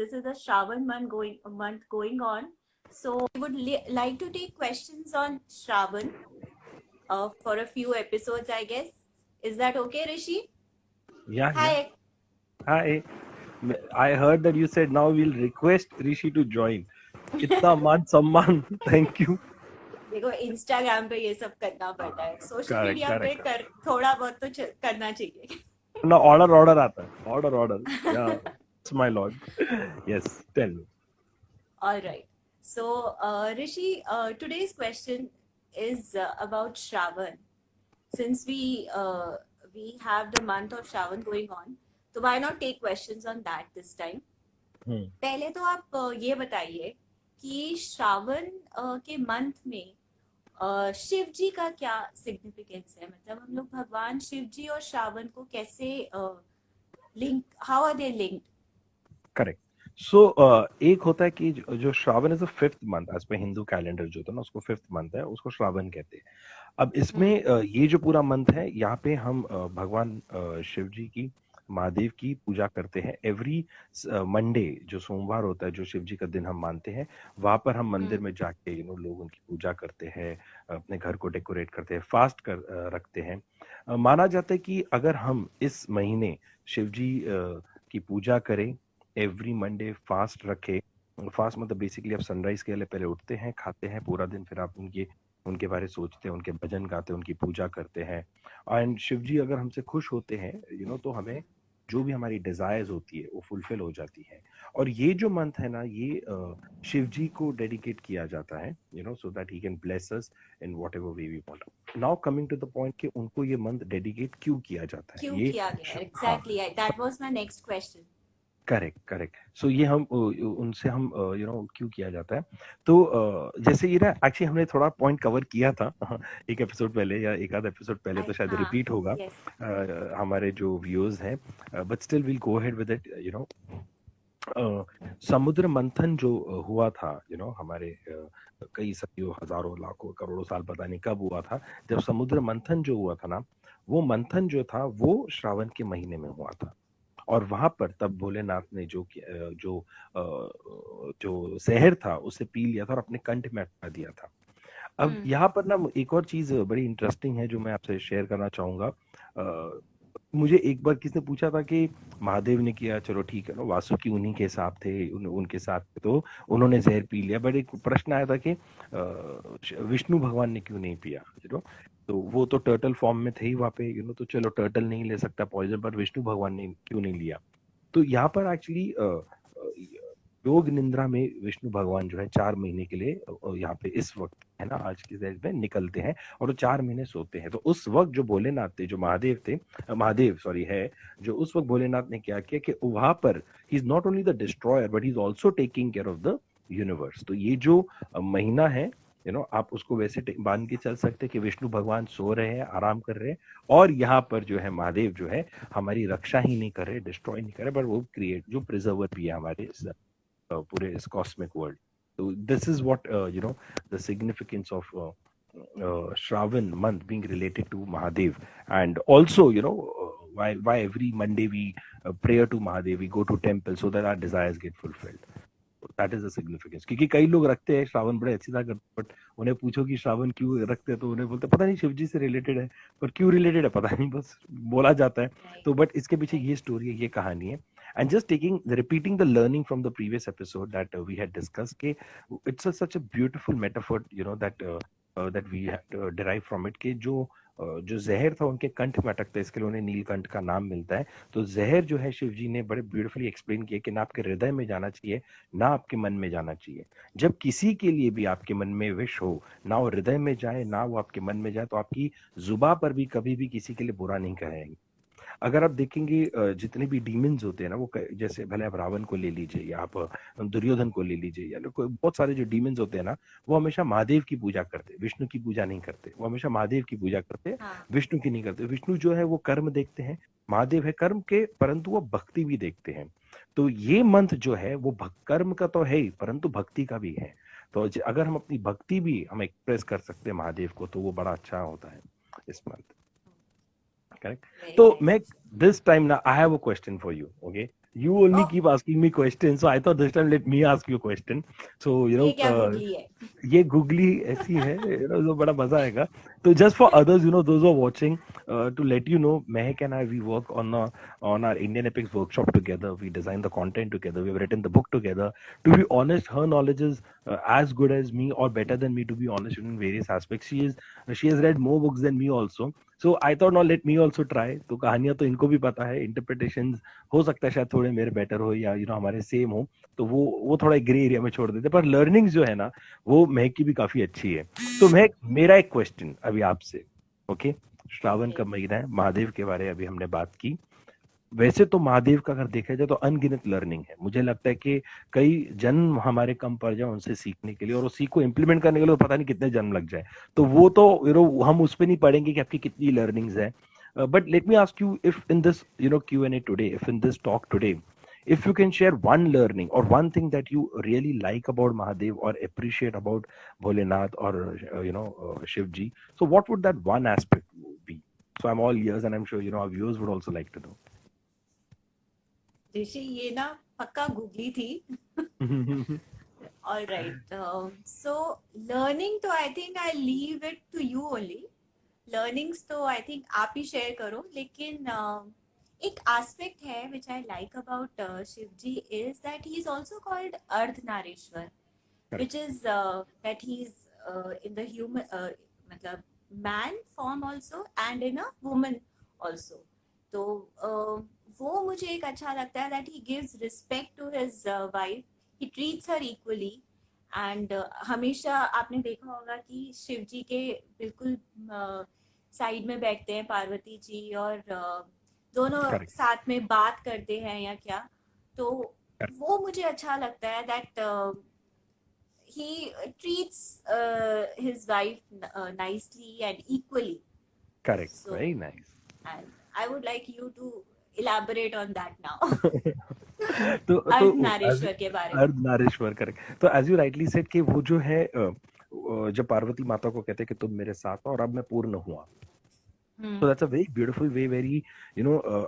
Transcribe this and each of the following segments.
this is the Shravan month going on. So we would like to take questions on Shravan for a few episodes, I guess. Is that okay, Rishi? Yeah, yeah. Hi. Hi. I heard that you said now we'll request Rishi to join. इतना मान सम्मान. Thank you. देखो Instagram पे ये सब करना पड़ता है, सोशल Correct, मीडिया पे correct. कर थोड़ा बहुत तो करना चाहिए. No, order आता है. Order. Yeah. It's my lord. Yes, tell me. All right. So, Rishi, today's question is about Shravan. Since we have the month of Shravan going on, so why not take questions on that this time? पहले तो आप ये बताइए कि श्रावण के month में शिव जी का क्या सिग्निफिकेंस है. मतलब हम लोग भगवान शिव जी और श्रावण को कैसे link, how are they linked? Correct. So एक होता है कि जो Shravan is a 5th month as per Hindu calendar जो होता है ना, उसको 5th मंथ है, उसको श्रावण कहते हैं. अब इसमें ये जो पूरा मंथ है, यहाँ पे हम भगवान शिव जी की, महादेव की पूजा करते हैं. एवरी मंडे जो सोमवार होता है, जो शिव जी का दिन हम मानते हैं, वहां पर हम मंदिर में जाके लोग उनकी पूजा करते हैं, अपने घर को डेकोरेट करते हैं, फास्ट रखते हैं. माना जाता है कि अगर हम इस महीने शिव जी की पूजा करें, एवरी मंडे फास्ट रखे. फास्ट मतलब बेसिकली आप सनराइज के पहले उठते हैं, खाते हैं पूरा दिन, फिर आप उनके बारे सोचते हैं, उनके भजन गाते हैं, उनकी पूजा करते हैं. एंड शिव जी अगर हमसे खुश होते हैं तो हमें जो भी हमारी डिजायर्स होती है वो फुलफिल हो जाती है. और ये जो मंथ है ना, ये शिव जी को डेडिकेट किया जाता है, so that he can bless us in whatever way we want. Now coming to the point कि उनको ये मंथ डेडिकेट क्यों किया जाता है. क्यों किया गया? Exactly, that was my next question. Correct. So ये हम उनसे हम क्यों किया जाता है. तो जैसे ये ना, एक्चुअली हमने थोड़ा पॉइंट कवर किया था एक एपिसोड पहले या एक आधा एपिसोड पहले, तो शायद रिपीट होगा हमारे जो व्यूअर्स हैं, but still will go ahead with it. समुद्र मंथन जो हुआ था, हमारे कई सदियों, हजारों, लाखों, करोड़ों साल पता नहीं कब हुआ था. जब समुद्र मंथन जो हुआ था ना, वो मंथन जो था वो श्रावण के महीने में हुआ था. और वहां पर तब भोलेनाथ ने जो जहर था उसे पी लिया था और अपने कंठ में अटका दिया था. अब यहाँ पर ना एक और चीज बड़ी इंटरेस्टिंग है जो मैं आपसे शेयर करना चाहूंगा. मुझे एक बार किसने पूछा था कि महादेव ने किया, चलो ठीक है ना, वासुकी उन्हीं के साथ थे, उनके साथ तो उन्होंने जहर पी लिया. बट एक प्रश्न आया था कि विष्णु भगवान ने क्यों नहीं पिया. तो वो तो टर्टल फॉर्म में थे ही वहां पे, तो चलो टर्टल नहीं ले सकता पॉइजन, पर विष्णु भगवान ने क्यों नहीं लिया. तो यहाँ पर एक्चुअली योग निंद्रा में विष्णु भगवान जो है 4 महीने के लिए यहाँ पे इस वक्त है ना, आज के डेट में निकलते हैं और वो 4 महीने सोते हैं. तो उस वक्त जो भोलेनाथ थे, जो महादेव है, जो उस वक्त भोलेनाथ ने क्या किया कि वहां पर he is not only the destroyer but he is also taking care of the universe. तो ये जो महीना है, आप उसको वैसे बांध के चल सकते कि विष्णु भगवान सो रहे हैं, आराम कर रहे हैं, और यहाँ पर जो है महादेव जो है हमारी रक्षा ही नहीं कर रहे, डिस्ट्रॉय नहीं कर रहे, बट वो जो प्रिजर्वर भी है हमारे पूरे इस कॉस्मिक वर्ल्ड. तो this is what the significance of Shravan month being related to Mahadev. And also, why every Monday we pray to Mahadev, we go to temple so that our desires get fulfilled. That is the significance. क्योंकि कई लोग रखते हैं श्रावण बड़े अच्छी तरह करते, but उन्हें पूछो कि श्रावण क्यों रखते हैं तो उन्हें बोलते पता नहीं, शिव जी से रिलेटेड है, पर क्यों रिलेटेड है पता नहीं, बस बोला जाता है. तो बट इसके पीछे ये स्टोरी है, ये कहानी है. And just repeating the learning from the previous episode that we had discussed, it's such a beautiful metaphor, that we had derived from it, कि जो जहर था उनके कंठ में अटकता है, इसके लिए उन्हें नीलकंठ का नाम मिलता है. तो जहर जो है शिव जी ने बड़े ब्यूटीफुली एक्सप्लेन किया कि ना आपके हृदय में जाना चाहिए, ना आपके मन में जाना चाहिए. जब किसी के लिए भी आपके मन में विश हो, ना वो हृदय में जाए ना वो आपके मन में जाए, तो आपकी जुबान पर भी कभी भी किसी के लिए बुरा नहीं कहेंगे. अगर आप देखेंगे जितने भी डीमंस होते हैं ना, वो जैसे भले आप रावण को ले लीजिए या आप दुर्योधन को ले लीजिए, या बहुत सारे जो डीमंस होते हैं ना, वो हमेशा महादेव की पूजा करते, विष्णु की पूजा नहीं करते. वो हमेशा महादेव की पूजा करते, विष्णु की नहीं करते. विष्णु जो है वो कर्म देखते हैं, महादेव है कर्म के, परंतु वो भक्ति भी देखते हैं. तो ये मंथ जो है वो कर्म का तो है ही, परंतु भक्ति का भी है. तो अगर हम अपनी भक्ति भी हम एक्सप्रेस कर सकते हैं महादेव को, तो वो बड़ा अच्छा होता है इस month. Correct. So, Meg, this time now I have a question for you. Okay. You only Oh, keep asking me questions, so I thought this time let me ask you a question. So, ये क्या googly है? ये googly ऐसी है, तो बड़ा मजा आएगा. तो just for others, those who are watching, to let you know, Mehak and I, we work on our Indian Epics workshop together. We design the content together. We've written the book together. To be honest, her knowledge is as good as me or better than me. To be honest, in various aspects, she has read more books than me also. So I thought, now let me also try. तो कहानियां तो इनको भी पता है, interpretations हो सकता है शायद थोड़े मेरे बेटर हो या हमारे सेम हो, तो वो थोड़ा ग्रे एरिया में छोड़ देते, पर लर्निंग्स जो है ना वो महक की भी काफी अच्छी है. तो महक, मेरा एक क्वेश्चन अभी आपसे. ओके, श्रावण का Okay. महीना है, महादेव के बारे में अभी हमने बात की. वैसे तो महादेव का अगर देखा जाए तो अनगिनत लर्निंग है. मुझे लगता है कि कई जन्म हमारे कम पड़ जाए उनसे सीखने के लिए, और उस सीख को इम्प्लीमेंट करने के लिए तो पता नहीं कितने जन्म लग जाए. तो वो तो हम उस पर नहीं पढ़ेंगे कि आपकी कितनी लर्निंग्स है. But let me ask you, if in this Q&A today, if in this talk today, if you can share one learning or one thing that you really like about Mahadev or appreciate about Bholenath or Shiv Ji, so what would that one aspect be? So I'm all ears, and I'm sure our viewers would also like to know. ऋषि, ये ना पक्का googly थी. All right. So learning तो I think I leave it to you only. Learnings तो I think आप ही share करो. लेकिन एक aspect है which I like about Shivji is that he is also called Ardhnarishwar, which is that he is in the human मतलब man form also and in a woman also. तो वो मुझे एक अच्छा लगता है that he gives respect to his wife. He treats her equally. And हमेशा आपने देखा होगा कि शिव जी के बिल्कुल साइड में बैठते हैं पार्वती जी, और दोनों Correct. साथ में बात करते हैं या क्या. तो Correct. वो मुझे अच्छा लगता है that he treats his wife nicely and equally. Correct. So, Very nice. and I would like you to elaborate on that now. तो अर्धनारीश्वर के बारे में. अर्धनारीश्वर, करेक्ट. तो एज यू राइटली सेड कि वो जो है जब पार्वती माता को कहते हैं कि तुम मेरे साथ हो और अब मैं पूर्ण हुआ. तो that's a very beautiful way, very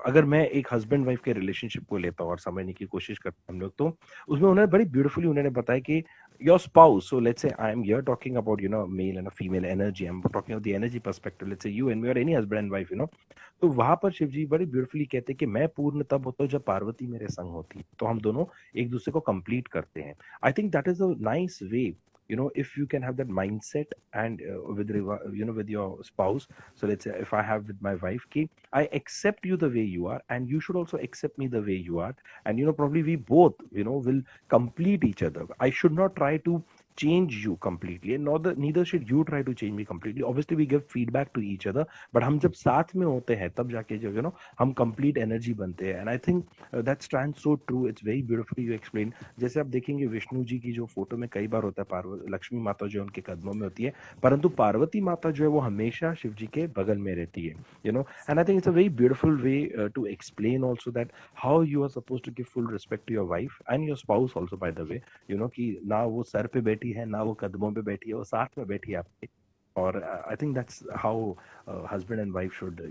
अगर मैं एक हस्बैंड वाइफ के रिलेशनशिप को लेता हूँ और समझने की कोशिश करता हूँ हम लोग, तो उसमें उन्होंने बड़ी ब्यूटीफुली उन्होंने बताया कि your spouse, so let's say I am here talking about male and a female energy, I'm talking about the energy perspective, let's say you and me or any husband and wife, तो वहां पर शिव जी बड़ी beautifully कहते हैं कि मैं पूर्ण तब होता हूँ जब पार्वती मेरे संग होती है, तो हम दोनों एक दूसरे को कंप्लीट करते हैं. I think that is a nice way, if you can have that mindset and with your spouse. So let's say if I have with my wife, ki I accept you the way you are and you should also accept me the way you are, and probably we both will complete each other. I should not try to change you completely, and neither should you try to change me completely. Obviously we give feedback to each other, but हम जब साथ में होते हैं तब जाके जो हम complete energy बनते हैं. And I think that stands so true. It's very beautifully you explained. जैसे आप देखेंगे विष्णु जी की जो फोटो में कई बार होता है, लक्ष्मी माता जो उनके कदमों में होती है, परंतु पार्वती माता जो है वो हमेशा शिव जी के बगल में रहती है. And I think it's a very beautiful way to explain also that how you are supposed to give full respect to your wife and your spouse also, by the way. कि ना वो सर पे बैठी है ना वो कदमों पे बैठी है, वो साथ में बैठी है आपके. और I think that's how husband and wife should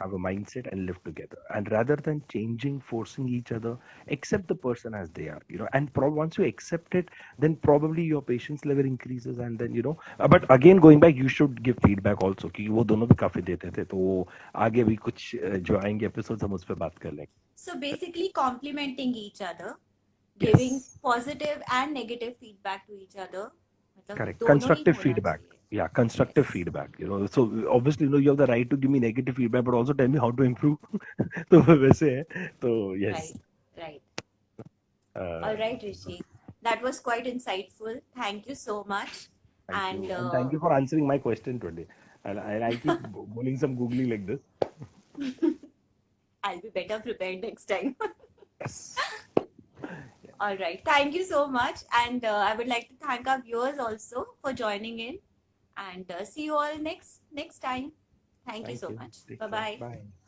have a mindset and live together, and rather than changing, forcing each other, accept the person as they are, and once you accept it, then probably your patience level increases, and then but again going back, you should give feedback also कि वो दोनों भी काफी देते थे, तो वो आगे भी कुछ जो आएंगे एपिसोड्स हम उस पर बात कर लेंगे. So basically complimenting each other, giving Yes, positive and negative feedback to each other. मतलब correct. दोनों ही Constructive होना feedback. चाहिए. Yeah, constructive Yes. feedback. So obviously, you have the right to give me negative feedback, but also tell me how to improve. तो वैसे है. तो yes. Right. Right. All right, Rishi. That was quite insightful. Thank you so much. Thank you, and thank you for answering my question today. And I keep bowling some googly like this. I'll be better prepared next time. Yes. All right. Thank you so much. And I would like to thank our viewers also for joining in. And see you all next time. Thank you so much. Take Bye care. bye. Bye.